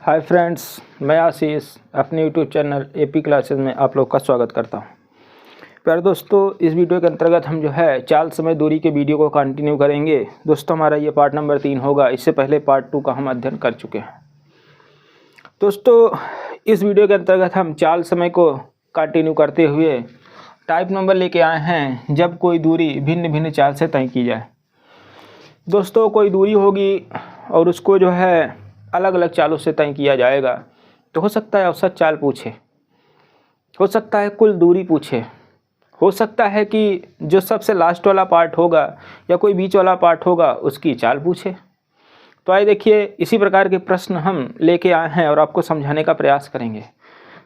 Hi friends, मैं आशीष अपने YouTube channel AP classes में आप लोग का स्वागत करता हूं। प्यारे दोस्तों, इस वीडियो के अंतर्गत हम जो है चाल समय दूरी के वीडियो को कंटिन्यू करेंगे। दोस्तों, हमारा ये पार्ट नंबर 3 होगा। इससे पहले पार्ट 2 का हम अध्ययन कर चुके हैं। दोस्तों, इस वीडियो के अंतर्गत हम चाल समय को कंटिन्यू करते हुए टाइप नंबर लेके आए हैं जब कोई दूरी भिन्न भिन्न चाल से तय की जाए। दोस्तों, कोई दूरी होगी और उसको जो है अलग अलग चालों से तय किया जाएगा, तो हो सकता है औसत चाल पूछे, हो सकता है कुल दूरी पूछे, हो सकता है कि जो सबसे लास्ट वाला पार्ट होगा या कोई बीच वाला पार्ट होगा उसकी चाल पूछे। तो आइए देखिए, इसी प्रकार के प्रश्न हम लेके आए हैं और आपको समझाने का प्रयास करेंगे।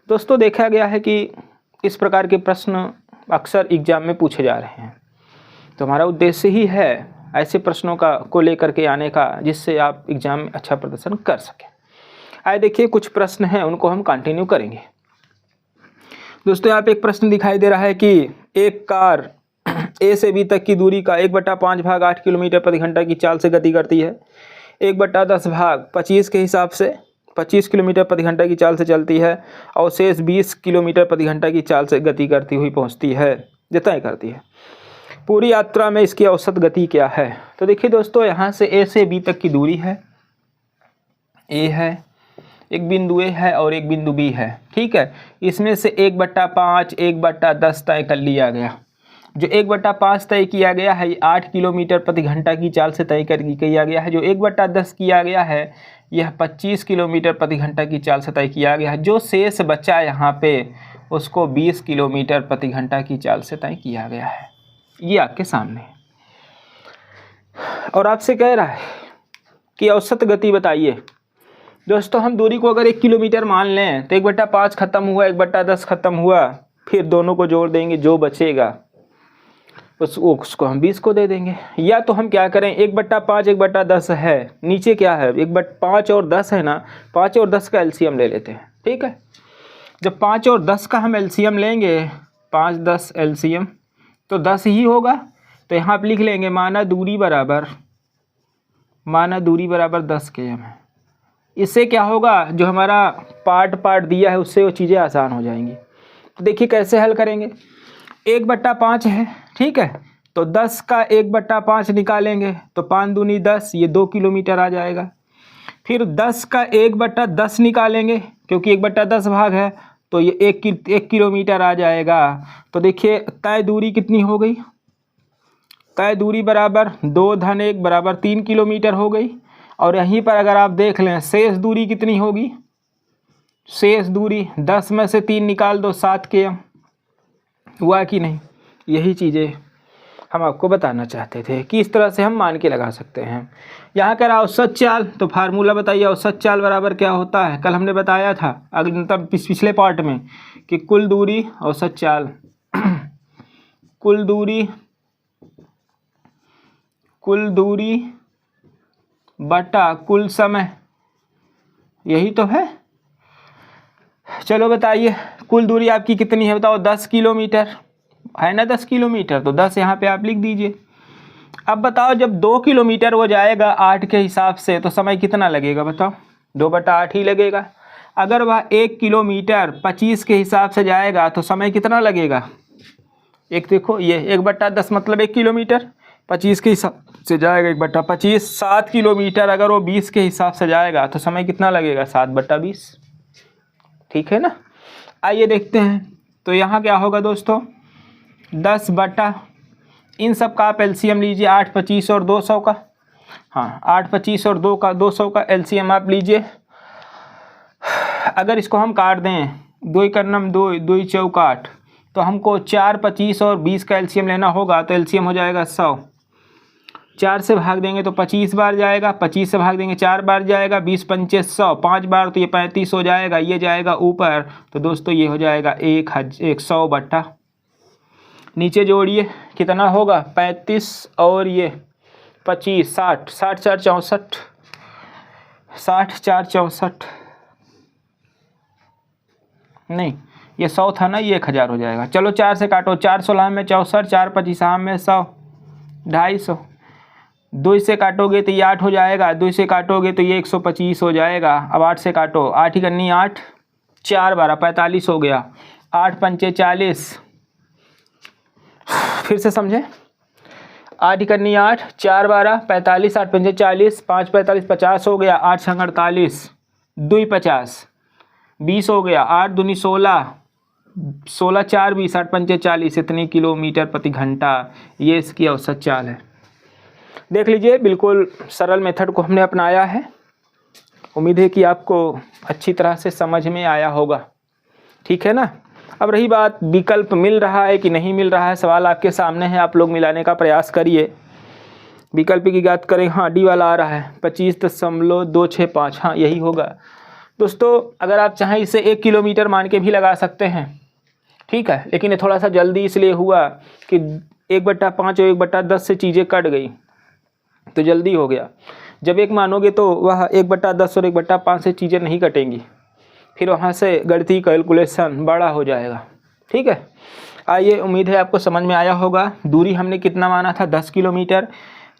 दोस्तों, देखा गया है कि इस प्रकार के प्रश्न अक्सर एग्जाम में पूछे जा रहे हैं, तो हमारा उद्देश्य ही है ऐसे प्रश्नों को लेकर के आने का जिससे आप एग्जाम में अच्छा प्रदर्शन कर सकें। आइए देखिए, कुछ प्रश्न हैं उनको हम कंटिन्यू करेंगे। दोस्तों, यहाँ पे एक प्रश्न दिखाई दे रहा है कि एक कार ए से बी तक की दूरी का 1/5 भाग 8 किलोमीटर प्रति घंटा की चाल से गति करती है। 1/10 भाग 25 के हिसाब से 25 किलोमीटर प्रति घंटा की चाल से चलती है और शेष 20 किलोमीटर प्रति घंटा की चाल से गति करती हुई पहुँचती है, तय करती है। पूरी यात्रा में इसकी औसत गति क्या है? तो देखिए दोस्तों, यहाँ से ए से बी तक की दूरी है, ए है, एक बिंदु ए है और एक बिंदु बी है। ठीक है, इसमें से 1/5 1/10 तय कर लिया गया। जो 1/5 तय किया गया है ये 8 किलोमीटर प्रति घंटा की चाल से तय कर किया गया है। जो 1/10 किया गया है यह 25 किलोमीटर प्रति घंटा की चाल से तय किया गया है। जो शेष बचा यहाँ पे उसको 20 किलोमीटर प्रति घंटा की चाल से तय किया गया है। ये आपके सामने और आपसे कह रहा है कि औसत गति बताइए। दोस्तों, हम दूरी को अगर 1 किलोमीटर मान लें तो 1/5 खत्म हुआ, 1/10 खत्म हुआ, फिर दोनों को जोड़ देंगे, जो बचेगा उसको हम 20 को दे देंगे। या तो हम क्या करें, 1/5 1/10 है, नीचे क्या है 1/5 और 10 है ना, 5 और 10 का एलसीएम ले लेते हैं। ठीक है, जब 5 और 10 का हम एलसीएम लेंगे, 5 10 एलसीएम तो 10 ही होगा। तो यहाँ आप लिख लेंगे माना दूरी बराबर 10 km है। इससे क्या होगा, जो हमारा पार्ट दिया है उससे वो चीज़ें आसान हो जाएंगी। तो देखिए कैसे हल करेंगे। 1/5 है, ठीक है, तो 10 का 1/5 निकालेंगे तो 5 दूनी 10, ये 2 किलोमीटर आ जाएगा। फिर 10 का 1/10 निकालेंगे क्योंकि 1/10 भाग है, तो ये 1 किलोमीटर आ जाएगा। तो देखिए तय दूरी कितनी हो गई, तय दूरी बराबर 2 - 1 बराबर 3 किलोमीटर हो गई। और यहीं पर अगर आप देख लें शेष दूरी कितनी होगी, शेष दूरी 10 में से 3 निकाल दो, 7 km हुआ कि नहीं। यही चीज़ें हम आपको बताना चाहते थे कि इस तरह से हम मान के लगा सकते हैं। यहाँ कह रहा औसत चाल, तो फार्मूला बताइए औसत चाल बराबर क्या होता है। कल हमने बताया था तब पिछले पार्ट में कि कुल दूरी औसत चाल कुल दूरी बटा कुल समय, यही तो है। चलो बताइए कुल दूरी आपकी कितनी है, बताओ। 10 किलोमीटर है ना, 10 किलोमीटर, तो 10 यहाँ पे आप लिख दीजिए। अब बताओ जब 2 किलोमीटर वो जाएगा 8 के हिसाब से तो समय कितना लगेगा, बताओ। 2/8 ही लगेगा। अगर वह 1 किलोमीटर 25 के हिसाब से जाएगा तो समय कितना लगेगा। एक देखो, ये 1/10 मतलब 1 किलोमीटर 25 के हिसाब से जाएगा, 1/25 7 किलोमीटर। अगर वो 20 के हिसाब से जाएगा तो समय कितना लगेगा, 7/20। ठीक है ना। आइए देखते हैं। तो यहाँ क्या होगा दोस्तों, 10 बटा इन सब का आप एलसीएम लीजिए, 8 25 और 200 का। हाँ, 8 25 और 200 का एलसीएम आप लीजिए। अगर इसको हम काट दें, 2 का 9 2 2 चौक 8, तो हमको 4 25 और 20 का एलसीएम लेना होगा। तो एलसीएम हो जाएगा 100। 4 से भाग देंगे तो 25 बार जाएगा, 25 से भाग देंगे 4 बार जाएगा, 20 पंचे 100, 5 बार तो ये 35 हो जाएगा, ये जाएगा ऊपर। तो दोस्तों ये हो जाएगा 100 बटा, नीचे जोड़िए कितना होगा, 35 और ये 25, 60, 60 4 64, 60 4 64, नहीं ये 100 था ना, ये 1000 हो जाएगा। चलो 4 से काटो, 4 16 में 64, 4 25 में 100, 250, 2 से काटोगे तो ये 8 हो जाएगा, 2 से काटोगे तो ये 125 हो जाएगा। अब 8 से काटो, 8 ही करनी 8, 4 12 45 हो गया, 8 पंचे 40। फिर से समझें, 8 ही करनी 8, 4 12 45, 8 पंचे 40, 5 45 50 हो गया, 8 छंग 48, 2 50, 20 हो गया, 8 दूनी 16, 16 4 20, 8 पंचे 40, इतनी किलोमीटर प्रति घंटा ये इसकी औसत चाल है। देख लीजिए, बिल्कुल सरल मेथड को हमने अपनाया है। उम्मीद है कि आपको अच्छी तरह से समझ में आया होगा, ठीक है ना। अब रही बात विकल्प मिल रहा है कि नहीं मिल रहा है, सवाल आपके सामने है, आप लोग मिलाने का प्रयास करिए। विकल्प की बात करें, हाँ डी वाला आ रहा है 25.265, हाँ यही होगा। दोस्तों अगर आप चाहें इसे 1 किलोमीटर मान के भी लगा सकते हैं, ठीक है, लेकिन ये थोड़ा सा जल्दी इसलिए हुआ कि 1/5 और 1/10 से चीज़ें कट गई तो जल्दी हो गया। जब 1 मानोगे तो वह 1/10 और 1/5 से चीज़ें नहीं कटेंगी, फिर वहाँ से गणितीय कैलकुलेशन बड़ा हो जाएगा, ठीक है। आइए, उम्मीद है आपको समझ में आया होगा। दूरी हमने कितना माना था, 10 किलोमीटर।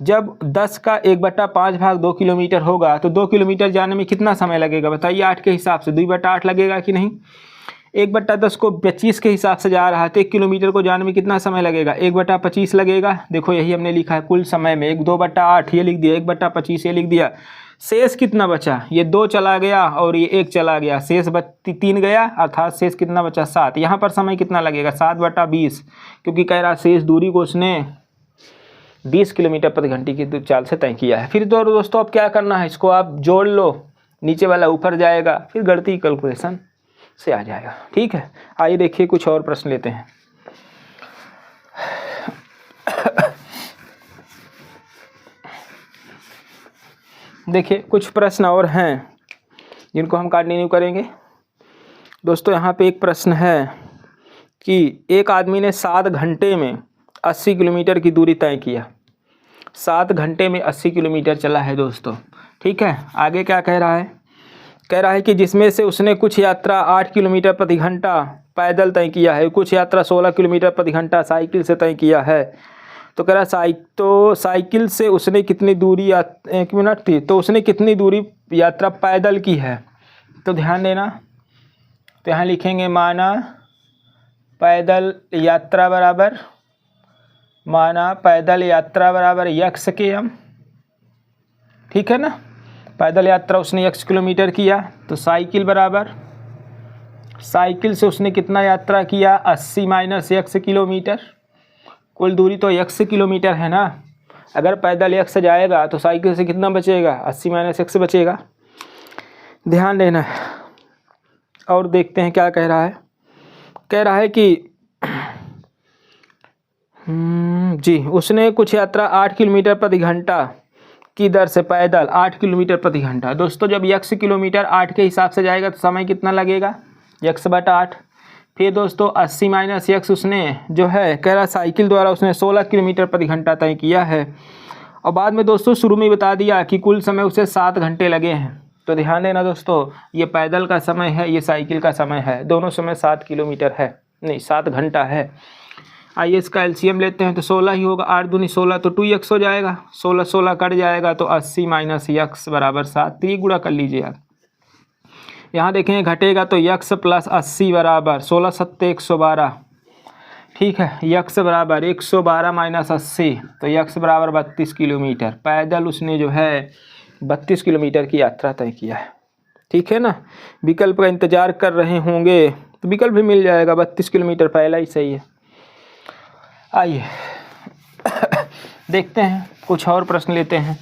जब 10 का 1/5 भाग 2 किलोमीटर होगा तो 2 किलोमीटर जाने में कितना समय लगेगा बताइए, 8 के हिसाब से 2/8 लगेगा कि नहीं। 1/10 को 25 के हिसाब से जा रहा है तो 1 किलोमीटर को जाने में कितना समय लगेगा, 1/25 लगेगा। देखो यही हमने लिखा है, कुल समय में 2/8 ये लिख दिया, 1/25 ये लिख दिया। शेष कितना बचा, ये 2 चला गया और ये 1 चला गया, शेष 3 गया, अर्थात शेष कितना बचा 7। यहाँ पर समय कितना लगेगा, 7/20, क्योंकि कह रहा शेष दूरी को उसने 20 किलोमीटर प्रति घंटे की चाल से तय किया है। फिर तो दोस्तों अब क्या करना है, इसको आप जोड़ लो, नीचे वाला ऊपर जाएगा, फिर गणितीय कैलकुलेशन से आ जाएगा, ठीक है। आइए देखिए कुछ और प्रश्न लेते हैं। देखिए कुछ प्रश्न और हैं जिनको हम कंटिन्यू करेंगे। दोस्तों यहाँ पे एक प्रश्न है कि एक आदमी ने 7 घंटे में 80 किलोमीटर की दूरी तय किया। 7 घंटे में 80 किलोमीटर चला है दोस्तों, ठीक है। आगे क्या कह रहा है, कह रहा है कि जिसमें से उसने कुछ यात्रा 8 किलोमीटर प्रति घंटा पैदल तय किया है, कुछ यात्रा 16 किलोमीटर प्रति घंटा साइकिल से तय किया है। तो कह रहा है साइकिल से उसने कितनी दूरी 1 मिनट थी, तो उसने कितनी दूरी यात्रा पैदल की है। तो ध्यान देना, तो यहाँ लिखेंगे माना पैदल यात्रा बराबर यक्स के एम, ठीक है ना। पैदल यात्रा उसने x किलोमीटर किया, तो साइकिल से उसने कितना यात्रा किया, 80 - x किलोमीटर। कुल दूरी तो x किलोमीटर है ना, अगर पैदल x जाएगा तो साइकिल से कितना बचेगा, 80 - x बचेगा। ध्यान देना है। और देखते हैं क्या कह रहा है, कह रहा है कि जी उसने कुछ यात्रा 8 किलोमीटर प्रति घंटा की दर से पैदल 8 किलोमीटर प्रति घंटा। दोस्तों जब x किलोमीटर 8 के हिसाब से जाएगा तो समय कितना लगेगा, x/8। फिर दोस्तों 80 - x उसने जो है कह रहा साइकिल द्वारा उसने 16 किलोमीटर प्रति घंटा तय किया है। और बाद में दोस्तों शुरू में बता दिया कि कुल समय उसे 7 घंटे लगे हैं। तो ध्यान देना दोस्तों, ये पैदल का समय है, ये साइकिल का समय है, दोनों समय 7 किलोमीटर है, नहीं 7 घंटा है। आइए इसका एलसीएम लेते हैं, तो 16 ही होगा, 8 दूनी 16 तो 2x हो जाएगा, 16 कट जाएगा तो 80 - x बराबर 7। 3 गुणा कर लीजिए आप, यहाँ देखें घटेगा तो x + 80 बराबर 16 × 7 = 112, ठीक है। x बराबर 112 - 80 तो x बराबर 32 किलोमीटर। पैदल उसने जो है 32 किलोमीटर की यात्रा तय किया है, ठीक है ना। विकल्प का इंतजार कर रहे होंगे तो विकल्प भी मिल जाएगा, 32 किलोमीटर पहला ही सही है। आइए देखते हैं कुछ और प्रश्न लेते हैं।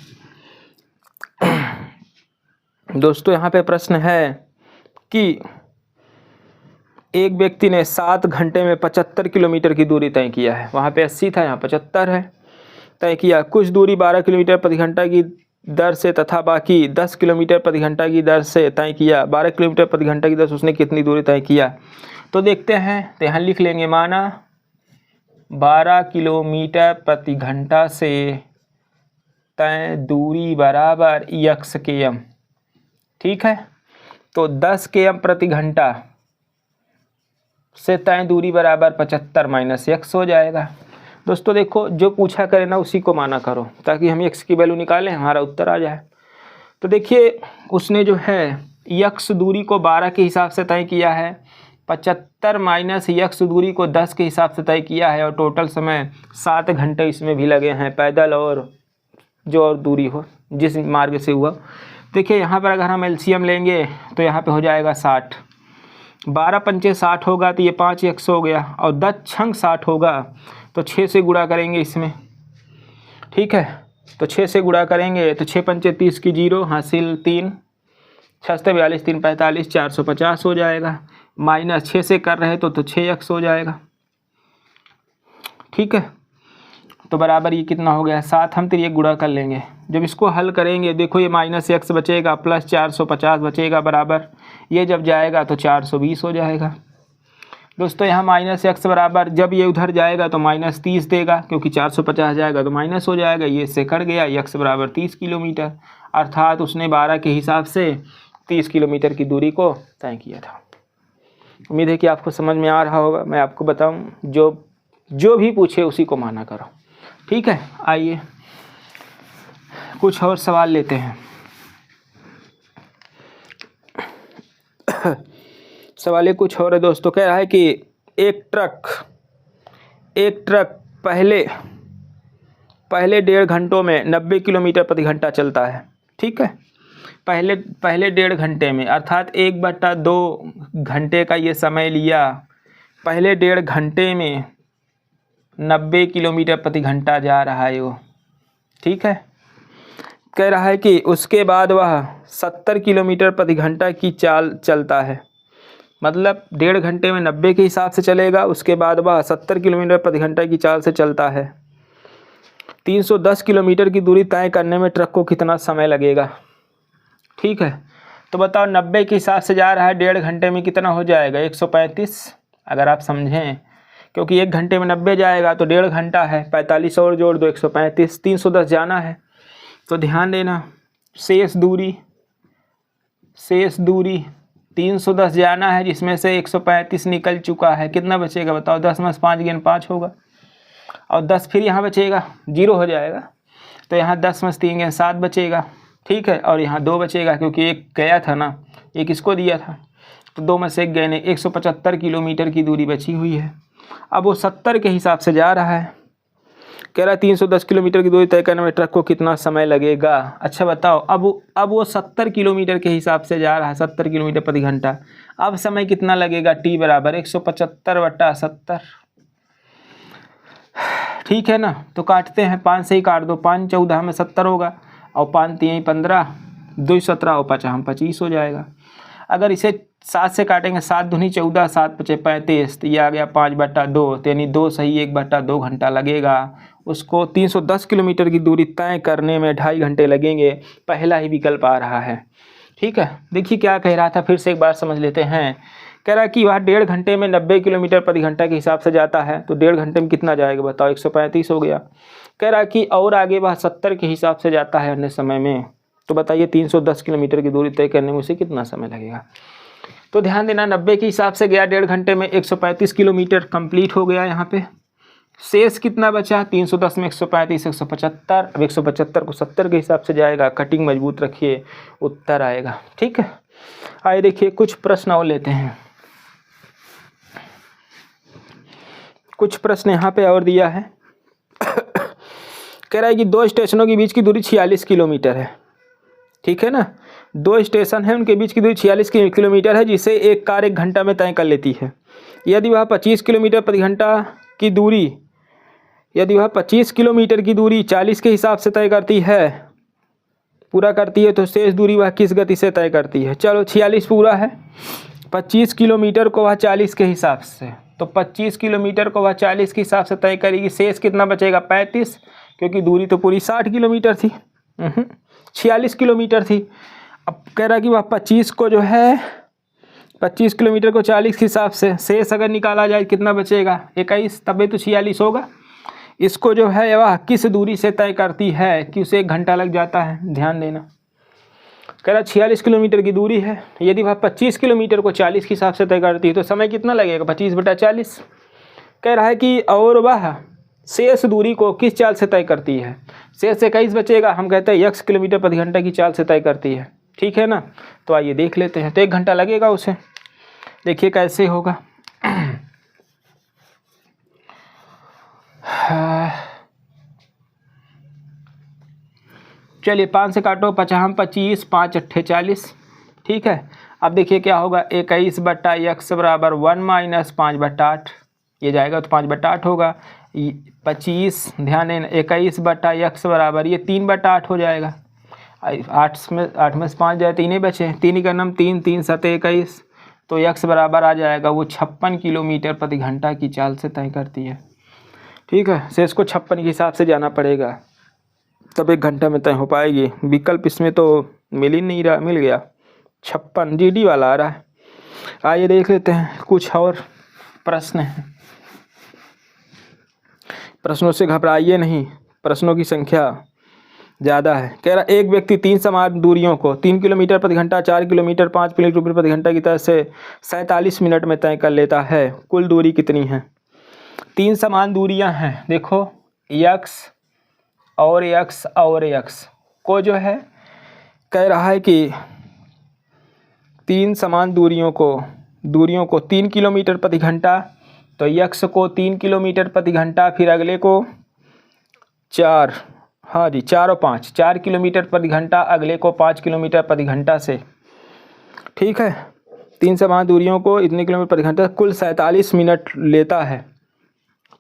दोस्तों यहाँ पे प्रश्न है कि एक व्यक्ति ने 7 घंटे में 75 किलोमीटर की दूरी तय किया है। वहाँ पे 80 था, यहाँ 75 है, तय किया। कुछ दूरी 12 किलोमीटर प्रति घंटा की दर से तथा बाकी 10 किलोमीटर प्रति घंटा की दर से तय किया। 12 किलोमीटर प्रति घंटा की दर से उसने कितनी दूरी तय किया। तो देखते हैं, तो यहाँ लिख लेंगे माना 12 किलोमीटर प्रति घंटा से तय दूरी बराबर x km, ठीक है। तो 10 km प्रति घंटा से तय दूरी बराबर 75 - x हो जाएगा। दोस्तों देखो, जो पूछा करे ना उसी को माना करो, ताकि हम x की वैल्यू निकालें, हमारा उत्तर आ जाए। तो देखिए, उसने जो है x दूरी को 12 के हिसाब से तय किया है, 75 माइनस x दूरी को 10 के हिसाब से तय किया है, और टोटल समय 7 घंटे इसमें भी लगे हैं, पैदल और जो और दूरी हो जिस मार्ग से हुआ। देखिए यहाँ पर अगर हम एलसीएम लेंगे तो यहाँ पे हो जाएगा 60, 12 पंचे 60 होगा, तो ये 5x हो गया, और 10 छंग 60 होगा, तो 6 से गुणा करेंगे इसमें। ठीक है, तो 6 से गुणा करेंगे तो 6 पंचे 30 की 0 हासिल 3, 6 से 42 3 45 450 हो जाएगा, माइनस 6 से कर रहे तो 6x हो जाएगा। ठीक है, तो बराबर ये कितना हो गया 7, हम तो ये गुणा कर लेंगे। जब इसको हल करेंगे देखो, ये माइनस x बचेगा प्लस 450 बचेगा बराबर, ये जब जाएगा तो 420 हो जाएगा। दोस्तों यहाँ माइनस x बराबर, जब ये उधर जाएगा तो माइनस 30 देगा, क्योंकि 450 जाएगा तो माइनस हो जाएगा, ये इससे कट गया, x बराबर 30 किलोमीटर, अर्थात उसने 12 के हिसाब से 30 किलोमीटर की दूरी को तय किया था। उम्मीद है कि आपको समझ में आ रहा होगा। मैं आपको बताऊं, जो भी पूछे उसी को माना करो। ठीक है, आइए कुछ और सवाल लेते हैं। सवाल कुछ और है दोस्तों, कह रहा है कि एक ट्रक पहले 1.5 घंटों में 90 किलोमीटर प्रति घंटा चलता है। ठीक है, पहले 1.5 घंटे में, अर्थात 1/2 घंटे का ये समय लिया, पहले 1.5 घंटे में 90 किलोमीटर प्रति घंटा जा रहा है वो। ठीक है, कह रहा है कि उसके बाद वह 70 किलोमीटर प्रति घंटा की चाल चलता है, मतलब 1.5 घंटे में 90 के हिसाब से चलेगा, उसके बाद वह 70 किलोमीटर प्रति घंटा की चाल से चलता है। 310 किलोमीटर की दूरी तय करने में ट्रक को कितना समय लगेगा। ठीक है, तो बताओ 90 के हिसाब से जा रहा है, 1.5 घंटे में कितना हो जाएगा 135, अगर आप समझें, क्योंकि 1 घंटे में 90 जाएगा तो 1.5 घंटा है, 45 और जोड़ दो 135, 310 जाना है। तो ध्यान देना, शेष दूरी 310 जाना है, जिसमें से 135 निकल चुका है, कितना बचेगा बताओ, 10 में 5 गेन 5 होगा, और 10 फिर यहाँ बचेगा, 0 हो जाएगा, तो यहाँ 10 में 3 गेन 7 बचेगा। ठीक है, और यहाँ 2 बचेगा, क्योंकि एक गया था ना, एक इसको दिया था, तो 2 में से 1 गए, 175 किलोमीटर की दूरी बची हुई है। अब वो 70 के हिसाब से जा रहा है, कह रहा है 310 किलोमीटर की दूरी तय करने में ट्रक को कितना समय लगेगा। अच्छा बताओ, अब वो 70 किलोमीटर के हिसाब से जा रहा है, 70 किलोमीटर प्रति घंटा, अब समय कितना लगेगा, t बराबर 175/70। ठीक है ना, तो काटते हैं, 5 से ही काट दो, 5 14 में 70 होगा, और 5 3 15, 2 17 और 5 हम 25 हो जाएगा। अगर इसे 7 से काटेंगे, 7 दूनी 14, 7 5 35, तो ये आ गया 5/2, यानी 2 सही 1/2 घंटा लगेगा। उसको 310 किलोमीटर की दूरी तय करने में 2.5 घंटे लगेंगे, पहला ही विकल्प आ रहा है। ठीक है, देखिए क्या कह रहा था, फिर से एक बार समझ लेते हैं। कह रहा है कि वह 1.5 घंटे में 90 किलोमीटर प्रति घंटा के हिसाब से जाता है, तो 1.5 घंटे में कितना जाएगा बताओ, 135 हो गया। कह रहा है कि और आगे वह 70 के हिसाब से जाता है अन्य समय में, तो बताइए 310 किलोमीटर की दूरी तय करने में उसे कितना समय लगेगा। तो ध्यान देना, 90 के हिसाब से गया 1.5 घंटे में, 135 किलोमीटर कंप्लीट हो गया। यहाँ पे शेष कितना बचा, 310 में 135 175, अब 175 को 70 के हिसाब से जाएगा, कटिंग मजबूत रखिए, उत्तर आएगा। ठीक है, आइए देखिए कुछ प्रश्न और लेते हैं। कुछ प्रश्न यहाँ पे और दिया है। कह रहा है कि 2 स्टेशनों के बीच की दूरी 46 किलोमीटर है। ठीक है ना, 2 स्टेशन है, उनके बीच की दूरी 46 किलोमीटर है, जिसे एक कार 1 घंटा में तय कर लेती है। यदि वह 25 किलोमीटर प्रति घंटा की दूरी, यदि वह 25 किलोमीटर की दूरी 40 के हिसाब से तय करती है, पूरा करती है, तो शेष दूरी वह किस गति से तय करती है। चलो 46 पूरा है, 25 किलोमीटर को वह 40 के हिसाब से, तो 25 किलोमीटर को वह 40 के हिसाब से तय करेगी, शेष कितना बचेगा 35, क्योंकि दूरी तो पूरी 60 किलोमीटर थी, 46 किलोमीटर थी। अब कह रहा कि वह 25 को जो है 25 किलोमीटर को 40 के हिसाब से, शेष अगर निकाला जाए कितना बचेगा 21, तभी तो 46 होगा। इसको जो है वह किस दूरी से तय करती है कि उसे 1 घंटा लग जाता है, ध्यान देना। कह रहा 46 किलोमीटर की दूरी है, यदि वह 25 किलोमीटर को 40 के हिसाब से तय करती है, तो समय कितना लगेगा 25/40। कह रहा है कि और वह शेष दूरी को किस चाल से तय करती है? शेष 21 बचेगा, हम कहते हैं x किलोमीटर प्रति घंटा की चाल से तय करती है। ठीक है ना, तो आइए देख लेते हैं। तो 1 घंटा लगेगा उसे, देखिए कैसे होगा। चलिए 5 से काटो, 50 25, 5 अट्ठे 40। ठीक है, अब देखिए क्या होगा, 21 बट्टा x बराबर 1 माइनस 5/8, ये जाएगा तो 5/8 होगा। 25 ध्यान देना, 21 बट्टा x बराबर ये 3/8 हो जाएगा। 8 में से 5 जाए, 3 ही बचे, 3 का नाम 3, 3 7 21, तो x बराबर आ जाएगा वो 56 किलोमीटर प्रति घंटा की चाल से तय करती है। ठीक है, शेष को 56 के हिसाब से जाना पड़ेगा, तब 1 घंटा में तय हो पाएगी। विकल्प इसमें तो मिल ही नहीं रहा, मिल गया 56, GD वाला आ रहा है। आइए देख लेते हैं, कुछ और प्रश्न हैं। प्रश्नों से घबराइए नहीं, प्रश्नों की संख्या ज़्यादा है। कह रहा एक व्यक्ति 3 समान दूरियों को 3 किलोमीटर प्रति घंटा, 4 किलोमीटर, 5 किलोमीटर प्रति घंटा की तरह से 47 मिनट में तय कर लेता है। कुल दूरी कितनी है? 3 समान दूरियां हैं, देखो x और x और x को जो है कह रहा है कि 3 समान दूरियों को 3 किलोमीटर प्रति घंटा, तो x को 3 किलोमीटर प्रति घंटा, फिर अगले को 4, हाँ जी 4 और 5, 4 किलोमीटर प्रति घंटा, अगले को 5 किलोमीटर प्रति घंटा से। ठीक है, 3 समान दूरियों को इतने किलोमीटर प्रति घंटा, कुल 47 मिनट लेता है।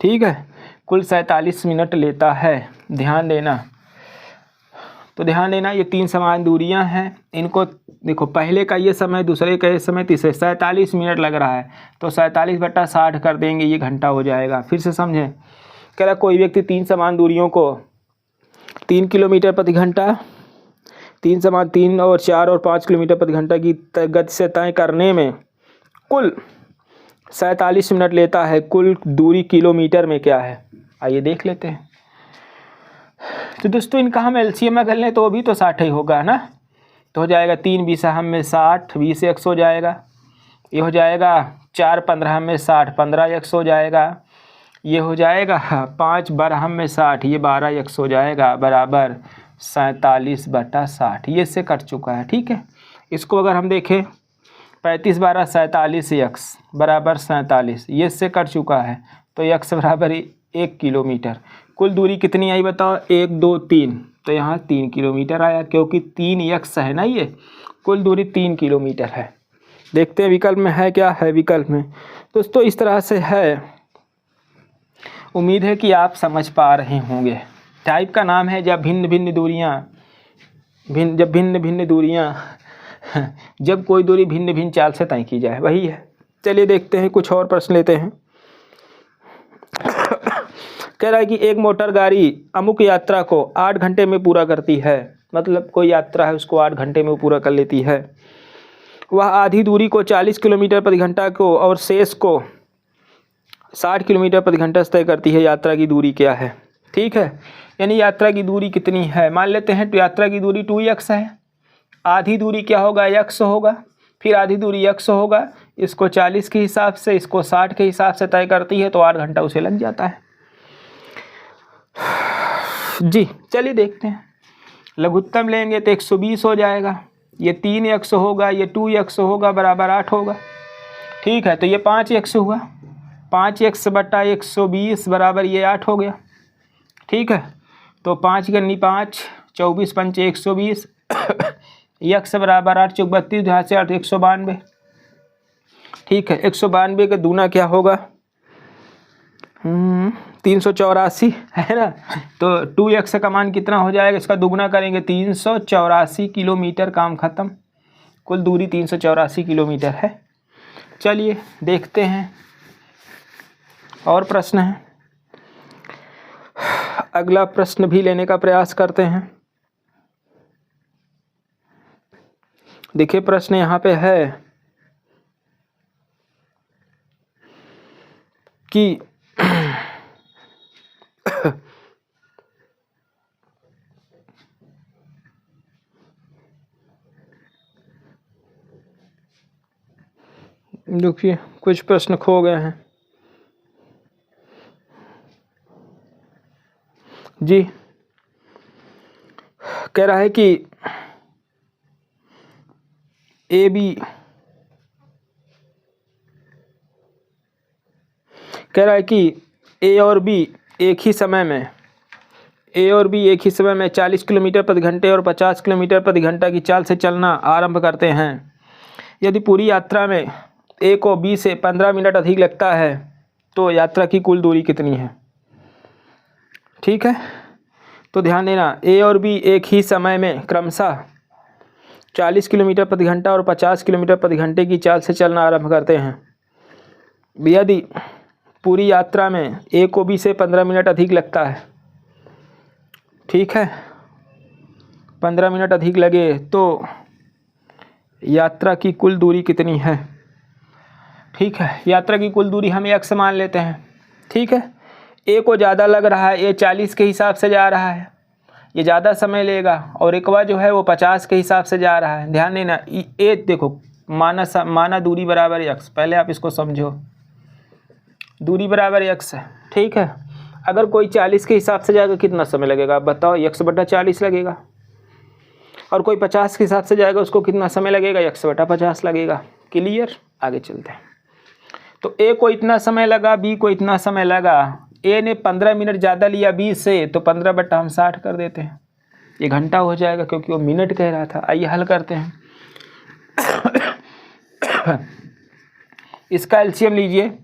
ठीक है, कुल 47 मिनट लेता है, ध्यान देना। तो ध्यान देना, ये 3 समान दूरियां हैं, इनको देखो, पहले का ये समय, दूसरे का ये समय, तीसरे 47 मिनट लग रहा है, तो 47/60 कर देंगे, ये घंटा हो जाएगा। फिर से समझें, कह रहा कोई व्यक्ति 3 समान दूरियों को 3 किलोमीटर प्रति घंटा, 3 और 4 और 5 किलोमीटर प्रति घंटा की गति से तय करने में कुल 47 मिनट लेता है। कुल दूरी किलोमीटर में क्या है, आइए देख लेते हैं। तो दोस्तों इनका हम LCM में कर लें तो भी तो 60 ही होगा ना, तो हो जाएगा 3 20 हम में 60, 20 x हो जाएगा। ये हो जाएगा 4 15 में 60, 15 x हो जाएगा। ये हो जाएगा 5 12 में 60, ये 12 x हो जाएगा, बराबर 47/60। ये इससे कट चुका है। ठीक है, इसको अगर हम देखें 35 12 47 x बराबर 47, ये इससे कट चुका है, तो x बराबर 1 किलोमीटर। कुल दूरी कितनी आई बताओ, 1 2 3, तो यहाँ 3 किलोमीटर आया, क्योंकि 3 x है ना, ये कुल दूरी 3 किलोमीटर है। देखते हैं विकल्प में है क्या है। विकल्प में दोस्तों इस तरह से है, उम्मीद है कि आप समझ पा रहे होंगे। टाइप का नाम है जब भिन्न भिन्न दूरियां जब कोई दूरी भिन्न भिन्न चाल से तय की जाए, वही है। चलिए देखते हैं, कुछ और प्रश्न लेते हैं। कह रहा है कि एक मोटर गाड़ी अमुक यात्रा को 8 घंटे में पूरा करती है, मतलब कोई यात्रा है उसको 8 घंटे में पूरा कर लेती है। वह आधी दूरी को 40 किलोमीटर प्रति घंटा को और शेष को 60 किलोमीटर प्रति घंटा से तय करती है। यात्रा की दूरी क्या है? ठीक है, यानी यात्रा की दूरी कितनी है, मान लेते हैं तो यात्रा की दूरी 2x है। आधी दूरी क्या होगा, x होगा, फिर आधी दूरी x होगा, इसको 40 के हिसाब से, इसको 60 के हिसाब से तय करती है, तो 8 घंटा उसे लग जाता है जी। चलिए देखते हैं, लघुत्तम लेंगे तो 120 हो जाएगा, ये 3x होगा, ये 2x होगा, बराबर 8 होगा। ठीक है, तो ये 5x हुआ, 5x बटा 120 बराबर ये 8 हो गया। ठीक है, तो 5 गनी 5, 24 पंचे 120, x बराबर 8 चौक 32, यहाँ से 8 192। ठीक है, 192 का दूना क्या होगा, 384 है ना, तो 2x का मान कितना हो जाएगा, इसका दुगना करेंगे 384 किलोमीटर, काम खत्म। कुल दूरी 384 किलोमीटर है। चलिए देखते हैं, और प्रश्न है, अगला प्रश्न भी लेने का प्रयास करते हैं। देखिए प्रश्न यहाँ पे है कि देखिए कुछ प्रश्न खो गए हैं। जी कह रहा है कि ए बी कह रहा है कि ए और बी एक ही समय में 40 किलोमीटर प्रति घंटे और 50 किलोमीटर प्रति घंटा की चाल से चलना आरंभ करते हैं। यदि पूरी यात्रा में ए को बी से 15 मिनट अधिक लगता है तो यात्रा की कुल दूरी कितनी है? ठीक है, तो ध्यान देना, ए और बी एक ही समय में क्रमशः 40 किलोमीटर प्रति घंटा और 50 किलोमीटर प्रति घंटे की चाल से चलना आरंभ करते हैं। यदि पूरी यात्रा में ए को बी से 15 मिनट अधिक लगता है, ठीक है, 15 मिनट अधिक लगे तो यात्रा की कुल दूरी कितनी है? ठीक है, यात्रा की कुल दूरी हम x मान लेते हैं। ठीक है, ए को ज़्यादा लग रहा है, ए 40 के हिसाब से जा रहा है, ये ज़्यादा समय लेगा, और एकवा जो है वो 50 के हिसाब से जा रहा है। ध्यान देना, ए देखो माना दूरी बराबर x, पहले आप इसको समझो, दूरी बराबर x है। ठीक है, अगर कोई 40 के हिसाब से जाएगा कितना समय लगेगा आप बताओ? x/40 लगेगा। और कोई 50 के हिसाब से जाएगा उसको कितना समय लगेगा? x/50 लगेगा। क्लियर? आगे चलते हैं। तो ए को इतना समय लगा, बी को इतना समय लगा। ए ने 15 मिनट ज़्यादा लिया बी से, तो 15/60 कर देते हैं, ये घंटा हो जाएगा क्योंकि वो मिनट कह रहा था। आइए हल करते हैं। इसका एलसीएम लीजिए,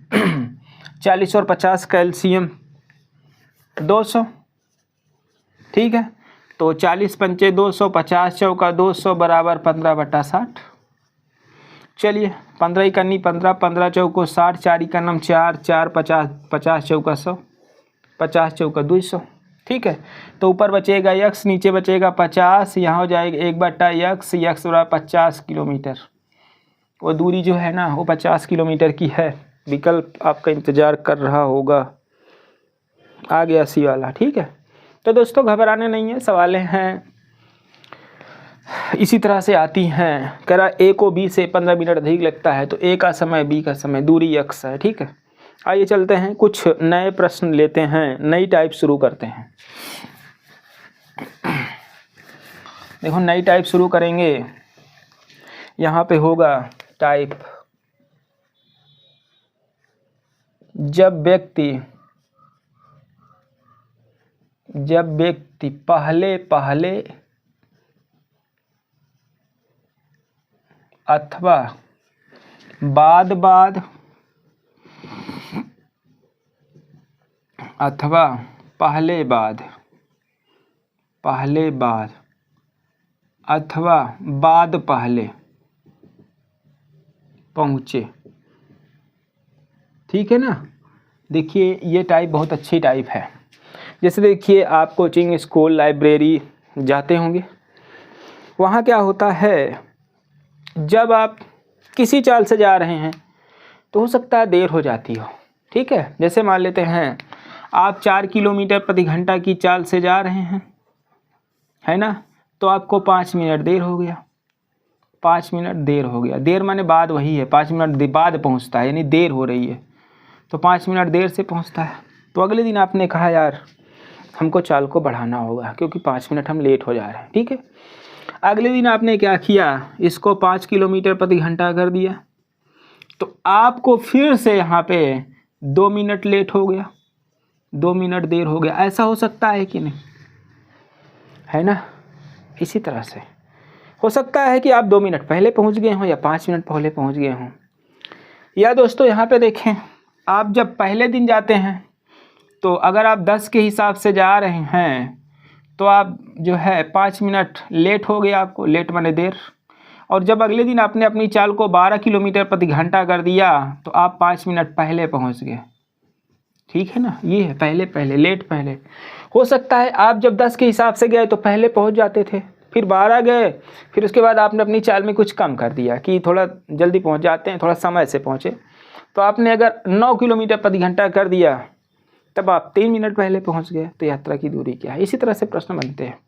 40 और 50 का एलसीएम 200। ठीक है, तो 40 पंचे 200, 50 चौका 200 बराबर 15/60। चलिए 15 ही करनी, 15 15 चौको 60, 4 ही करना 4 4 50 50 चौका 100, 50 चौका 200। ठीक है, तो ऊपर बचेगा x, नीचे बचेगा 50, यहाँ हो जाएगा 1/x, x बराबर 50 किलोमीटर। वो दूरी जो है ना वो 50 किलोमीटर की है। विकल्प आपका इंतज़ार कर रहा होगा। आ गया सी वाला। ठीक है, तो दोस्तों घबराने नहीं है, सवालें हैं इसी तरह से आती हैं। कह रहा ए को बी से 15 मिनट अधिक लगता है, तो ए का समय बी का समय, दूरी x है। ठीक है, आइए चलते हैं, कुछ नए प्रश्न लेते हैं, नई टाइप शुरू करते हैं। देखो नई टाइप शुरू करेंगे, यहाँ पे होगा टाइप, जब व्यक्ति पहले अथवा बाद अथवा पहले बाद अथवा बाद पहले पहुँचे। ठीक है ना, देखिए ये टाइप बहुत अच्छी टाइप है। जैसे देखिए आप कोचिंग, स्कूल, लाइब्रेरी जाते होंगे, वहाँ क्या होता है, जब आप किसी चाल से जा रहे हैं तो हो सकता है देर हो जाती हो। ठीक है, जैसे मान लेते हैं आप 4 किलोमीटर प्रति घंटा की चाल से जा रहे हैं, है ना, तो आपको 5 मिनट देर हो गया। 5 मिनट देर हो गया, देर माने बाद वही है, 5 मिनट बाद पहुंचता है, यानी देर हो रही है, तो 5 मिनट देर से पहुंचता है। तो अगले दिन आपने कहा यार हमको चाल को बढ़ाना होगा क्योंकि 5 मिनट हम लेट हो जा रहे हैं। ठीक है, अगले दिन आपने क्या किया, इसको 5 किलोमीटर प्रति घंटा कर दिया, तो आपको फिर से यहाँ पे 2 मिनट लेट हो गया, 2 मिनट देर हो गया। ऐसा हो सकता है कि नहीं, है ना? इसी तरह से हो सकता है कि आप 2 मिनट पहले पहुँच गए हों या 5 मिनट पहले पहुँच गए हों। या दोस्तों यहाँ पे देखें, आप जब पहले दिन जाते हैं तो अगर आप 10 के हिसाब से जा रहे हैं तो आप जो है 5 मिनट लेट हो गया, आपको लेट माने देर। और जब अगले दिन आपने अपनी चाल को 12 किलोमीटर प्रति घंटा कर दिया तो आप 5 मिनट पहले पहुंच गए। ठीक है ना, ये है पहले लेट पहले। हो सकता है आप जब 10 के हिसाब से गए तो पहले पहुंच जाते थे, फिर 12 गए, फिर उसके बाद आपने अपनी चाल में कुछ कम कर दिया कि थोड़ा जल्दी पहुँच जाते हैं, थोड़ा समय से पहुँचे, तो आपने अगर 9 किलोमीटर प्रति घंटा कर दिया तब आप 3 मिनट पहले पहुंच गए, तो यात्रा की दूरी क्या है? इसी तरह से प्रश्न बनते हैं।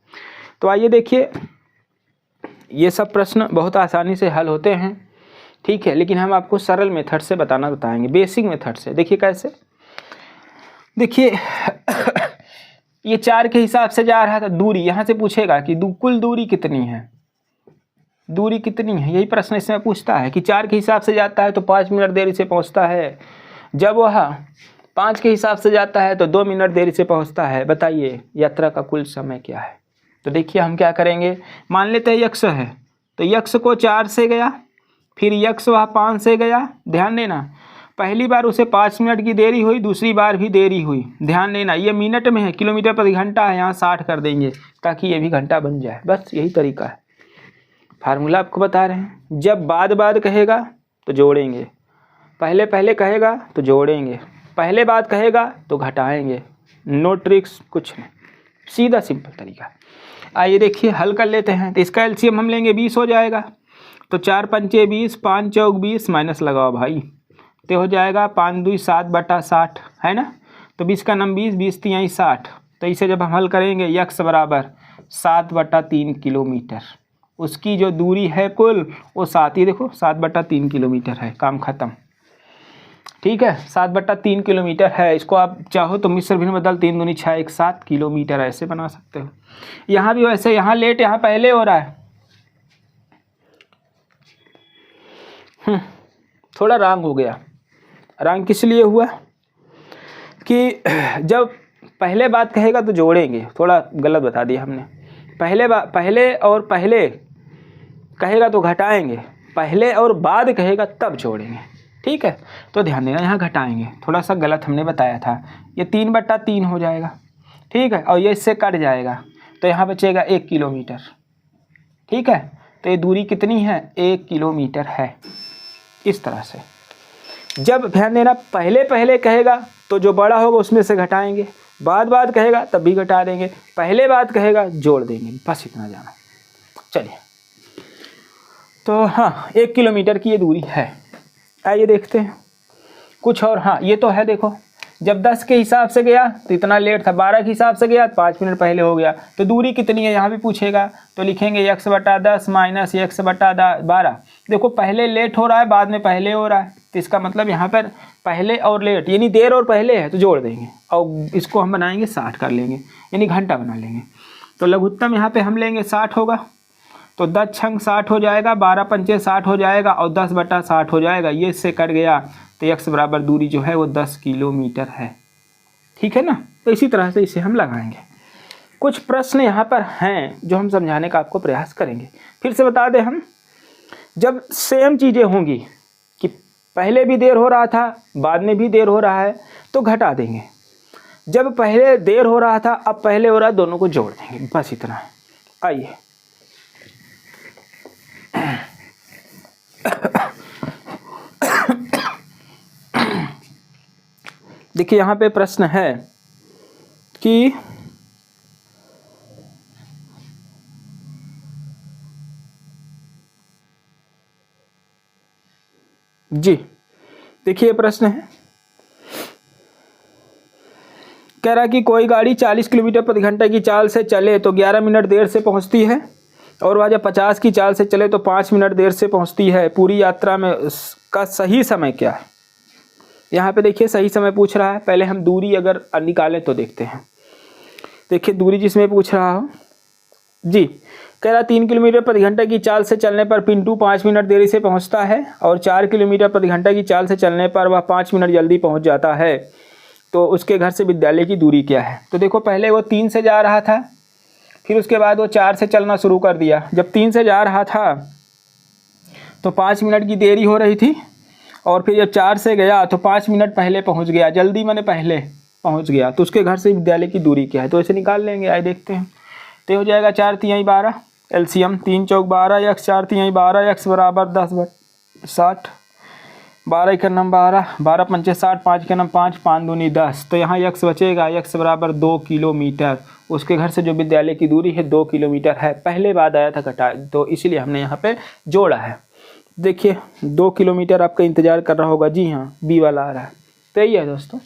तो आइए देखिए, ये सब प्रश्न बहुत आसानी से हल होते हैं। ठीक है, लेकिन हम आपको सरल मेथड से बताएंगे, बेसिक मेथड से। देखिए कैसे, देखिए ये 4 के हिसाब से जा रहा था, दूरी यहाँ से पूछेगा कि कुल दूरी कितनी है, दूरी कितनी है, यही प्रश्न इसमें पूछता है कि 4 के हिसाब से जाता है तो 5 मिनट देरी से पहुँचता है, जब वह 5 के हिसाब से जाता है तो 2 मिनट देरी से पहुँचता है, बताइए यात्रा का कुल समय क्या है। तो देखिए हम क्या करेंगे, मान लेते हैं यक्ष है तो यक्ष को 4 से गया, फिर यक्ष वह 5 से गया, ध्यान देना पहली बार उसे 5 मिनट की देरी हुई, दूसरी बार भी देरी हुई, ध्यान देना ये मिनट में है, किलोमीटर प्रति घंटा है, यहाँ 60 कर देंगे ताकि ये भी घंटा बन जाए, बस यही तरीका है, फार्मूला आपको बता रहे हैं। जब बाद कहेगा तो जोड़ेंगे, पहले पहले कहेगा तो जोड़ेंगे, पहले बात कहेगा तो घटाएंगे, नो ट्रिक्स कुछ नहीं, सीधा सिंपल तरीका। आइए देखिए हल कर लेते हैं। तो इसका एलसीएम हम लेंगे 20 हो जाएगा, तो 4 पंचे 20, 5 चौक 20, माइनस लगाओ भाई, तो हो जाएगा 5 दूई 7/60 है ना, तो 20 का नाम 20, 20 3 60, तो इसे जब हम हल करेंगे यक्स बराबर 7/3 किलोमीटर, उसकी जो दूरी है कुल वो 7 ही देखो 7/3 किलोमीटर है, काम खत्म, ठीक है 7/3 किलोमीटर है। इसको आप चाहो तो मिश्र भिन्न बदल 3 दूनी 6 1 7 किलोमीटर ऐसे बना सकते हो। यहाँ भी वैसे, यहाँ लेट यहाँ पहले हो रहा है, थोड़ा रॉन्ग हो गया। रॉन्ग किस लिए हुआ कि जब पहले बात कहेगा तो जोड़ेंगे, थोड़ा गलत बता दिया हमने, पहले और पहले कहेगा तो घटाएंगे, पहले और बाद कहेगा तब जोड़ेंगे, ठीक है। तो ध्यान देना यहाँ घटाएंगे, थोड़ा सा गलत हमने बताया था, ये 3/3 हो जाएगा, ठीक है, और ये इससे कट जाएगा तो यहाँ बचेगा 1 किलोमीटर, ठीक है। तो ये दूरी कितनी है, 1 किलोमीटर है। इस तरह से जब ध्यान देना पहले पहले कहेगा तो जो बड़ा होगा उसमें से घटाएंगे, बाद कहेगा तब भी घटा देंगे, पहले बात कहेगा जोड़ देंगे, बस इतना जाना। चलिए तो हाँ 1 किलोमीटर की ये दूरी है। आइए देखते हैं कुछ और। हाँ ये तो है, देखो जब 10 के हिसाब से गया तो इतना लेट था, 12 के हिसाब से गया तो 5 मिनट पहले हो गया, तो दूरी कितनी है यहाँ भी पूछेगा, तो लिखेंगे x/10 माइनस x/12। देखो पहले लेट हो रहा है, बाद में पहले हो रहा है, तो इसका मतलब यहाँ पर पहले और लेट यानी देर और पहले है, तो जोड़ देंगे और इसको हम बनाएंगे 60 कर लेंगे, यानी घंटा बना लेंगे। तो लघुत्तम यहाँ पे हम लेंगे 60 होगा, तो 10 छंग 60 हो जाएगा, 12 पंचे 60 हो जाएगा और 10/60 हो जाएगा, ये इससे कट गया, तो x बराबर दूरी जो है वो 10 किलोमीटर है, ठीक है ना। तो इसी तरह से इसे हम लगाएंगे। कुछ प्रश्न यहाँ पर हैं जो हम समझाने का आपको प्रयास करेंगे। फिर से बता दें हम, जब सेम चीज़ें होंगी कि पहले भी देर हो रहा था बाद में भी देर हो रहा है तो घटा देंगे, जब पहले देर हो रहा था अब पहले हो रहा है दोनों को जोड़ देंगे, बस इतना है। आइए देखिए यहाँ पे प्रश्न है कि जी देखिए प्रश्न है, कह रहा कि कोई गाड़ी 40 किलोमीटर प्रति घंटे की चाल से चले तो 11 मिनट देर से पहुंचती है, और वह जब 50 की चाल से चले तो 5 मिनट देर से पहुंचती है, पूरी यात्रा में का सही समय क्या है। यहाँ पे देखिए सही समय पूछ रहा है, पहले हम दूरी अगर निकालें तो देखते हैं। देखिए दूरी जिसमें पूछ रहा हो जी, कह रहा 3 किलोमीटर प्रति घंटे की चाल से चलने पर पिंटू 5 मिनट देरी से पहुंचता है, और 4 किलोमीटर प्रति घंटे की चाल से चलने पर वह 5 मिनट जल्दी पहुंच जाता है, तो उसके घर से विद्यालय की दूरी क्या है। तो देखो पहले वो 3 से जा रहा था, फिर उसके बाद वो 4 से चलना शुरू कर दिया, जब 3 से जा रहा था तो 5 मिनट की देरी हो रही थी, और फिर जब 4 से गया तो 5 मिनट पहले पहुंच गया, जल्दी मैंने पहले पहुंच गया, तो उसके घर से विद्यालय की दूरी क्या है। तो इसे निकाल लेंगे, आइए देखते हैं। तो हो जाएगा 4 3 12, एलसीएम 3 चौक 12, x 4 3 12, x बराबर 10/60, 12 का नाम 12, 12 पंचे 60, 5 का नाम 5, 5 दूनी 10, तो यहाँ x बचेगा, x बराबर 2 किलोमीटर। उसके घर से जो विद्यालय की दूरी है 2 किलोमीटर है, पहले बाद आया था घटा, तो इसीलिए हमने यहाँ पे जोड़ा है। देखिए 2 किलोमीटर आपका इंतज़ार कर रहा होगा, जी हाँ बी वाला आ रहा है, तो यही है दोस्तों।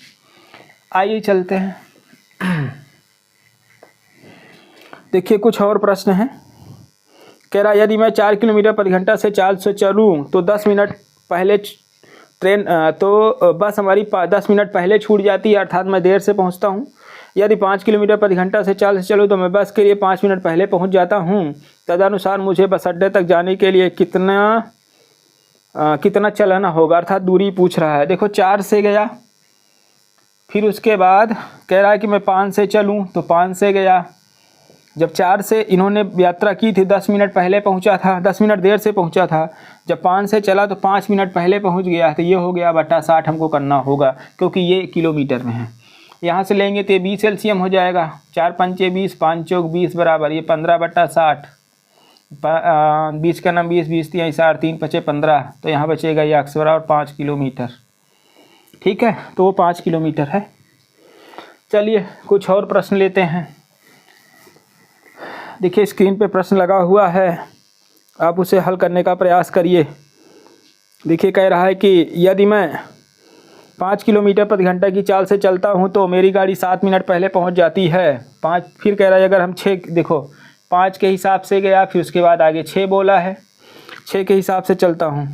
आइए चलते हैं। देखिए कुछ और प्रश्न है, कह रहा यदि मैं 4 किलोमीटर प्रति घंटा से चाल से चलूँ तो 10 मिनट पहले ट्रेन तो बस हमारी 10 मिनट पहले छूट जाती है, अर्थात मैं देर से पहुंचता हूं, यदि 5 किलोमीटर प्रति घंटा से चाल से चलूँ तो मैं बस के लिए 5 मिनट पहले पहुंच जाता हूं। तदनुसार मुझे बस अड्डे तक जाने के लिए कितना चलाना होगा, अर्थात दूरी पूछ रहा है। देखो 4 से गया, फिर उसके बाद कह रहा है कि मैं 5 से चलूँ, तो 5 से गया। जब 4 से इन्होंने यात्रा की थी 10 मिनट पहले पहुंचा था, 10 मिनट देर से पहुंचा था। जब 5 से चला तो 5 मिनट पहले पहुंच गया, तो ये हो गया बटा 60 हमको करना होगा, क्योंकि ये किलोमीटर में है। यहाँ से लेंगे तो ये 20 एलसीएम हो जाएगा। 4 पंचे 20, 5 चौक 20 बराबर ये 15 बटा 60। 20 का नाम 20, 20 3 60, 3 पचे 15, तो यहाँ बचेगा ये अक्सर और 5 किलोमीटर। ठीक है, तो वो 5 किलोमीटर है। चलिए कुछ और प्रश्न लेते हैं। देखिए स्क्रीन पे प्रश्न लगा हुआ है, आप उसे हल करने का प्रयास करिए। देखिए कह रहा है कि यदि मैं 5 किलोमीटर प्रति घंटा की चाल से चलता हूं तो मेरी गाड़ी 7 मिनट पहले पहुंच जाती है। 5 फिर कह रहा है अगर हम 6 देखो 5 के हिसाब से गया, फिर उसके बाद आगे 6 बोला है, 6 के हिसाब से चलता हूं।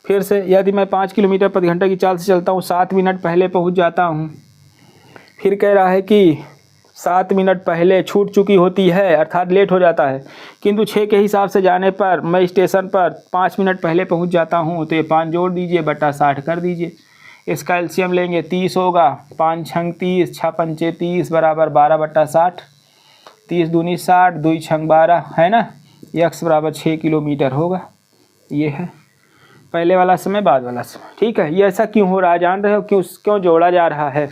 फिर से यदि मैं 5 किलोमीटर प्रति घंटा की चाल से चलता हूं 7 मिनट पहले पहुंच जाता हूं। फिर कह रहा है कि 7 मिनट पहले छूट चुकी होती है, अर्थात लेट हो जाता है, किंतु 6 के हिसाब से जाने पर मैं स्टेशन पर 5 मिनट पहले पहुंच जाता हूं। तो ये 5 जोड़ दीजिए बटा 60 कर दीजिए। इसका एलसीएम लेंगे 30 होगा, 5 छंग 30, 6 पंचे 30 बराबर 12 बटा 60। 30 दूनी 60, 2 छंग 12 है ना। x बराबर 6 किलोमीटर होगा। ये है पहले वाला समय, बाद वाला समय। ठीक है, ये ऐसा क्यों हो रहा है जान रहे हो, क्यों जोड़ा जा रहा है?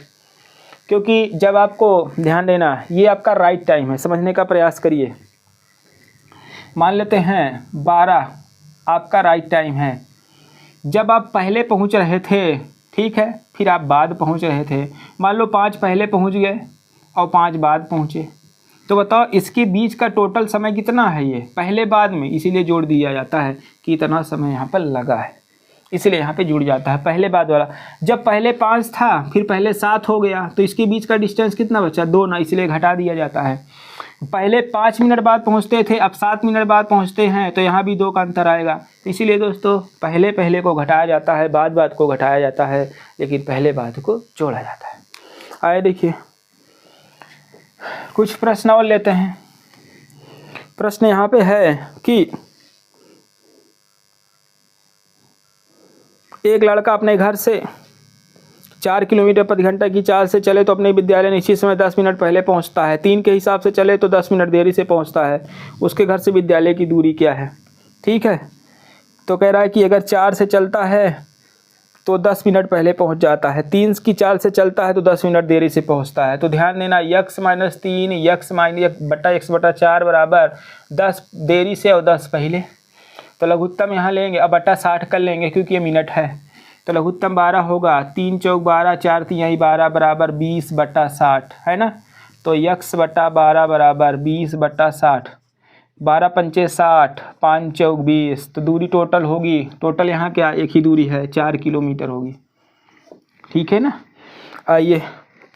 क्योंकि जब आपको ध्यान देना, ये आपका राइट टाइम है, समझने का प्रयास करिए। मान लेते हैं 12 आपका राइट टाइम है, जब आप पहले पहुंच रहे थे, ठीक है, फिर आप बाद पहुंच रहे थे। मान लो 5 पहले पहुंच गए और 5 बाद पहुंचे, तो बताओ इसके बीच का टोटल समय कितना है? ये पहले बाद में, इसीलिए जोड़ दिया जाता है कि इतना समय यहाँ पर लगा है, इसलिए यहाँ पे जुड़ जाता है पहले बाद वाला। जब पहले 5 था फिर पहले 7 हो गया, तो इसके बीच का डिस्टेंस कितना बचा? 2 ना, इसलिए घटा दिया जाता है। पहले 5 मिनट बाद पहुँचते थे, अब 7 मिनट बाद पहुँचते हैं, तो यहाँ भी 2 का अंतर आएगा। इसीलिए दोस्तों पहले को घटाया जाता है, बाद को घटाया जाता है, लेकिन पहले बाद को जोड़ा जाता है। आए देखिए कुछ प्रश्न और लेते हैं। प्रश्न यहाँ पे है कि एक लड़का अपने घर से 4 किलोमीटर प्रति घंटा की चाल से चले तो अपने विद्यालय निश्चित समय 10 मिनट पहले पहुंचता है। 3 के हिसाब से चले तो 10 मिनट देरी से पहुंचता है। उसके घर से विद्यालय की दूरी क्या है? ठीक है, तो कह रहा है कि अगर 4 से चलता है तो 10 मिनट पहले पहुंच जाता है, 3 की चाल से चलता है तो 10 मिनट देरी से पहुंचता है। तो ध्यान देना x - 3 x बटा 4 बराबर 10 देरी से और 10 पहले। तो लघुत्तम यहाँ लेंगे, अब बटा 60 कर लेंगे क्योंकि ये मिनट है। तो लघुत्तम 12 होगा, 3 चौक 12, 4 3 12 बराबर 20 बटा 60 है ना। तो x बटा 12 बराबर 20 बटा 60, 12 पंचे 60, 5 चौक 20। तो दूरी टोटल होगी, टोटल यहाँ क्या एक ही दूरी है, 4 किलोमीटर होगी। ठीक है ना। आइए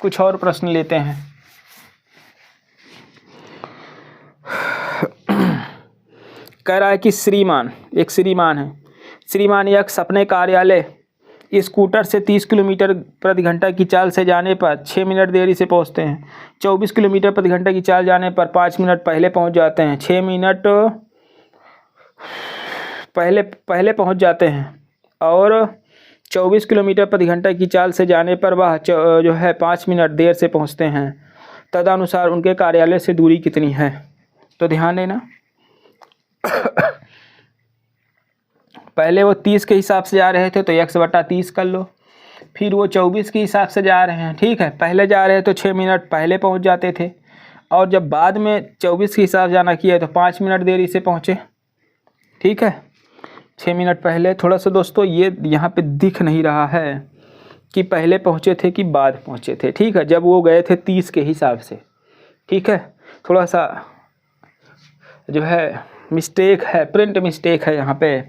कुछ और प्रश्न लेते हैं। कह रहा है कि श्रीमान है, श्रीमान यक्स अपने कार्यालय स्कूटर से 30 किलोमीटर प्रति घंटा की चाल से जाने पर 6 मिनट देरी से पहुंचते हैं। 24 किलोमीटर प्रति घंटा की चाल जाने पर 5 मिनट पहले पहुंच जाते हैं। 6 मिनट पहले पहुंच जाते हैं और 24 किलोमीटर प्रति घंटा की चाल से जाने पर वह जो है 5 मिनट देर से पहुंचते हैं। तदनुसार उनके कार्यालय से दूरी कितनी है? तो ध्यान देना पहले वो 30 के हिसाब से जा रहे थे तो x बटा 30 कर लो। फिर वो 24 के हिसाब से जा रहे हैं, ठीक है, पहले जा रहे तो 6 मिनट पहले पहुंच जाते थे, और जब बाद में 24 के हिसाब से जाना किया तो 5 मिनट देरी से पहुंचे। ठीक है, 6 मिनट पहले। थोड़ा सा दोस्तों ये यहाँ पे दिख नहीं रहा है कि पहले पहुँचे थे कि बाद पहुँचे थे। ठीक है, जब वो गए थे 30 के हिसाब से। ठीक है, थोड़ा सा जो है मिस्टेक है, प्रिंट मिस्टेक है यहाँ पे।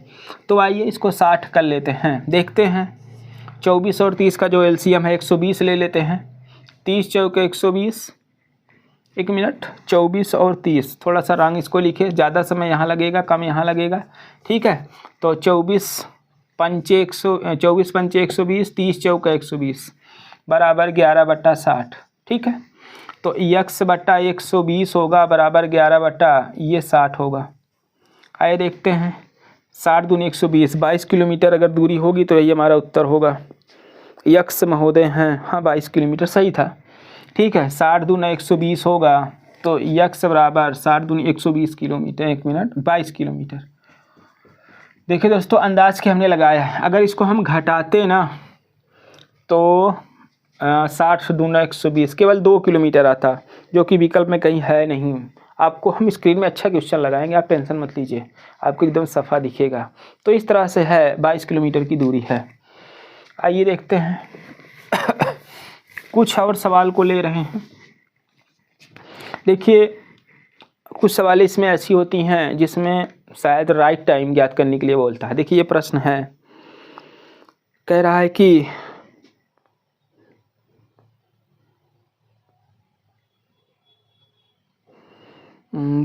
तो आइए इसको 60 कर लेते हैं, देखते हैं। 24 और 30 का जो एलसीएम है 120 ले लेते हैं। 30 चौक 120, 1 मिनट। 24 और 30, थोड़ा सा रंग इसको लिखे, ज़्यादा समय यहाँ लगेगा कम यहाँ लगेगा। ठीक है, तो 24 पंचे 120, 30 चौक 120 बराबर 11 बटा 60। ठीक है, तो x बट्टा 120 होगा बराबर 11 बट्टा ये 60 होगा। आइए देखते हैं, 60 दूनी 120, 22 किलोमीटर अगर दूरी होगी तो यही हमारा उत्तर होगा। यक्स महोदय हैं, हाँ 22 किलोमीटर सही था। ठीक है, 60 दूना 120 होगा तो यक्स बराबर 60 दूनी 120 किलोमीटर, 1 मिनट 22 किलोमीटर। देखिए दोस्तों, अंदाज के हमने लगाया है, अगर इसको हम घटाते ना तो 60 दूना 120 केवल 2 किलोमीटर आता, जो कि विकल्प में कहीं है नहीं। आपको हम स्क्रीन में अच्छा क्वेश्चन लगाएंगे, आप टेंशन मत लीजिए, आपको एकदम सफ़ा दिखेगा। तो इस तरह से है, 22 किलोमीटर की दूरी है। आइए देखते हैं कुछ और सवाल को ले रहे हैं। देखिए, कुछ सवाल इसमें ऐसी होती हैं जिसमें शायद राइट टाइम ज्ञात करने के लिए बोलता है। देखिए ये प्रश्न है, कह रहा है कि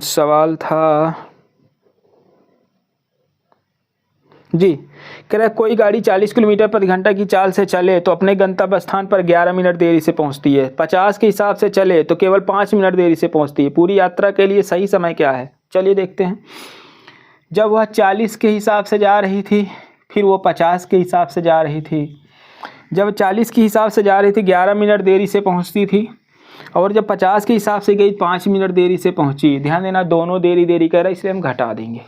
सवाल था जी, कह रहा है कोई गाड़ी 40 किलोमीटर प्रति घंटा की चाल से चले तो अपने गंतव्य स्थान पर 11 मिनट देरी से पहुंचती है। 50 के हिसाब से चले तो केवल 5 मिनट देरी से पहुंचती है। पूरी यात्रा के लिए सही समय क्या है? चलिए देखते हैं। जब वह 40 के हिसाब से जा रही थी, फिर वो 50 के हिसाब से जा रही थी। जब 40 के हिसाब से जा रही थी 11 मिनट देरी से पहुँचती थी, और जब 50 के हिसाब से गई 5 मिनट देरी से पहुँची। ध्यान देना, दोनों देरी कर रहा है, इसलिए हम घटा देंगे।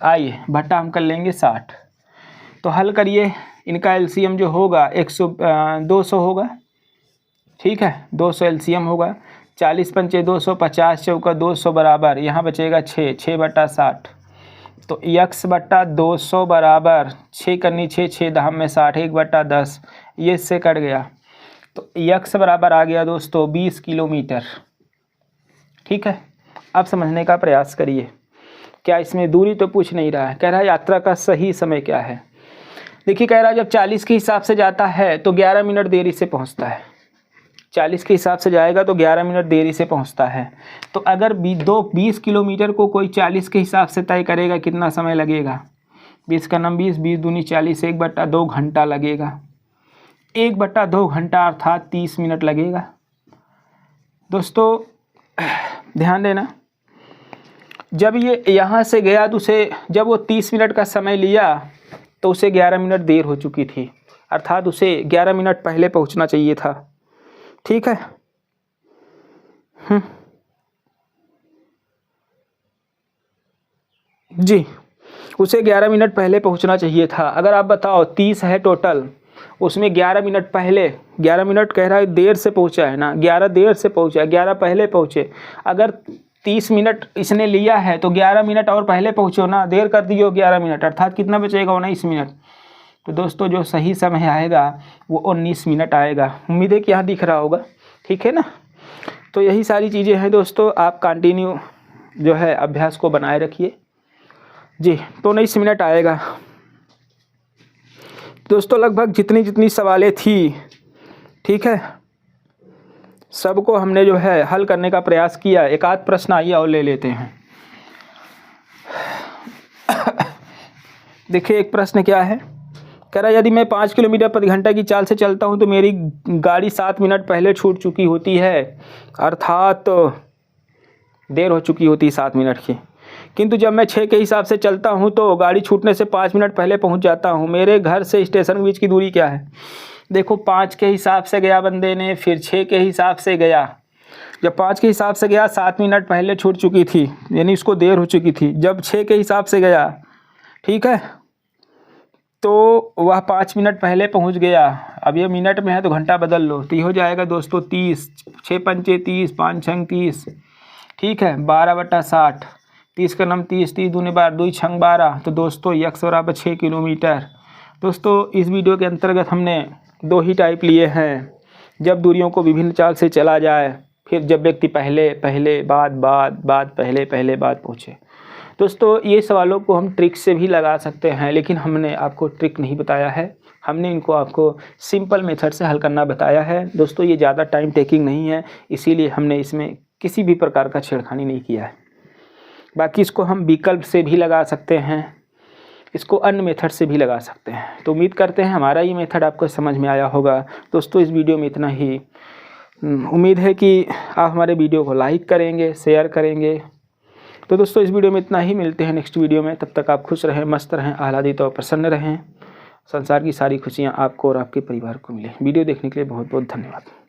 आइए बट्टा हम कर लेंगे 60। तो हल करिए, इनका एलसीएम जो होगा 200 होगा। ठीक है, 200 एलसीएम होगा। 40 पंचे 200, 50 चौका 200 बराबर यहाँ बचेगा 6 बट्टा 60। तो x बट्टा 200 बराबर 6 करनी 6 दहम में 60, 1 बट्टा 10, ये इससे कट गया। तो x बराबर आ गया दोस्तों 20 किलोमीटर। ठीक है, अब समझने का प्रयास करिए। क्या इसमें दूरी तो पूछ नहीं रहा है, कह रहा है यात्रा का सही समय क्या है। देखिए, कह रहा है जब 40 के हिसाब से जाता है तो 11 मिनट देरी से पहुंचता है। 40 के हिसाब से जाएगा तो 11 मिनट देरी से पहुंचता है। तो अगर 20 किलोमीटर को कोई 40 के हिसाब से तय करेगा, कितना समय लगेगा? 20 का नाम 20, 20 दूनी 40, 1 बट्टा 2 घंटा लगेगा। 1 बट्टा 2 घंटा अर्थात 30 मिनट लगेगा। दोस्तों ध्यान देना, जब ये यहाँ से गया तो उसे, जब वो 30 मिनट का समय लिया तो उसे 11 मिनट देर हो चुकी थी, अर्थात उसे 11 मिनट पहले पहुँचना चाहिए था। ठीक है, जी, उसे 11 मिनट पहले पहुंचना चाहिए था। अगर आप बताओ 30 है टोटल, उसमें 11 मिनट पहले, 11 मिनट कह रहा है देर से पहुंचा है ना, 11 देर से पहुंचा, 11 पहले पहुंचे। अगर 30 मिनट इसने लिया है तो 11 मिनट और पहले पहुंचो ना, देर कर दियो 11 मिनट, अर्थात कितना बचेगा? 19 मिनट। तो दोस्तों जो सही समय आएगा वो 19 मिनट आएगा। उम्मीद है कि यहाँ दिख रहा होगा। ठीक है ना, तो यही सारी चीज़ें हैं दोस्तों, आप कंटिन्यू जो है अभ्यास को बनाए रखिए जी। तो 19 मिनट आएगा दोस्तों। लगभग जितनी सवालें थी, ठीक है, सबको हमने जो है हल करने का प्रयास किया। एक आध प्रश्न आइए और ले लेते हैं। देखिए एक प्रश्न क्या है, कह रहा है यदि मैं 5 किलोमीटर प्रति घंटा की चाल से चलता हूं तो मेरी गाड़ी 7 मिनट पहले छूट चुकी होती है, अर्थात देर हो चुकी होती है 7 मिनट की। किंतु जब मैं 6 के हिसाब से चलता हूं तो गाड़ी छूटने से 5 मिनट पहले पहुंच जाता हूं। मेरे घर से स्टेशन के बीच की दूरी क्या है? देखो 5 के हिसाब से गया बंदे ने, फिर 6 के हिसाब से गया। जब 5 के हिसाब से गया 7 मिनट पहले छूट चुकी थी, यानी उसको देर हो चुकी थी। जब 6 के हिसाब से गया, ठीक है, तो वह 5 मिनट पहले पहुंच गया। अब ये मिनट में है तो घंटा बदल लो, तो ये हो जाएगा दोस्तों 30, 6 पंचे 30, 5 छंग 30, ठीक है, 12 बट्टा 60, 30 का नाम 30, 30 दूनी 12, 2 छंग 12। तो दोस्तों x बराबर 6 किलोमीटर। दोस्तों इस वीडियो के अंतर्गत हमने 2 ही टाइप लिए हैं, जब दूरियों को विभिन्न चाल से चला जाए, फिर जब व्यक्ति पहले बाद पहले बाद पहुँचे। दोस्तों ये सवालों को हम ट्रिक से भी लगा सकते हैं, लेकिन हमने आपको ट्रिक नहीं बताया है, हमने इनको आपको सिंपल मेथड से हल करना बताया है। दोस्तों ये ज़्यादा टाइम टेकिंग नहीं है, इसीलिए हमने इसमें किसी भी प्रकार का छेड़खानी नहीं किया है। बाकी इसको हम विकल्प से भी लगा सकते हैं, इसको अन्य मेथड से भी लगा सकते हैं। तो उम्मीद करते हैं हमारा ये मेथड आपको समझ में आया होगा। दोस्तों इस वीडियो में इतना ही। उम्मीद है कि आप हमारे वीडियो को लाइक करेंगे, शेयर करेंगे। तो दोस्तों इस वीडियो में इतना ही, मिलते हैं नेक्स्ट वीडियो में। तब तक आप खुश रहें, मस्त रहें, आह्लादित और प्रसन्न रहें। संसार की सारी खुशियाँ आपको और आपके परिवार को मिले। वीडियो देखने के लिए बहुत बहुत धन्यवाद।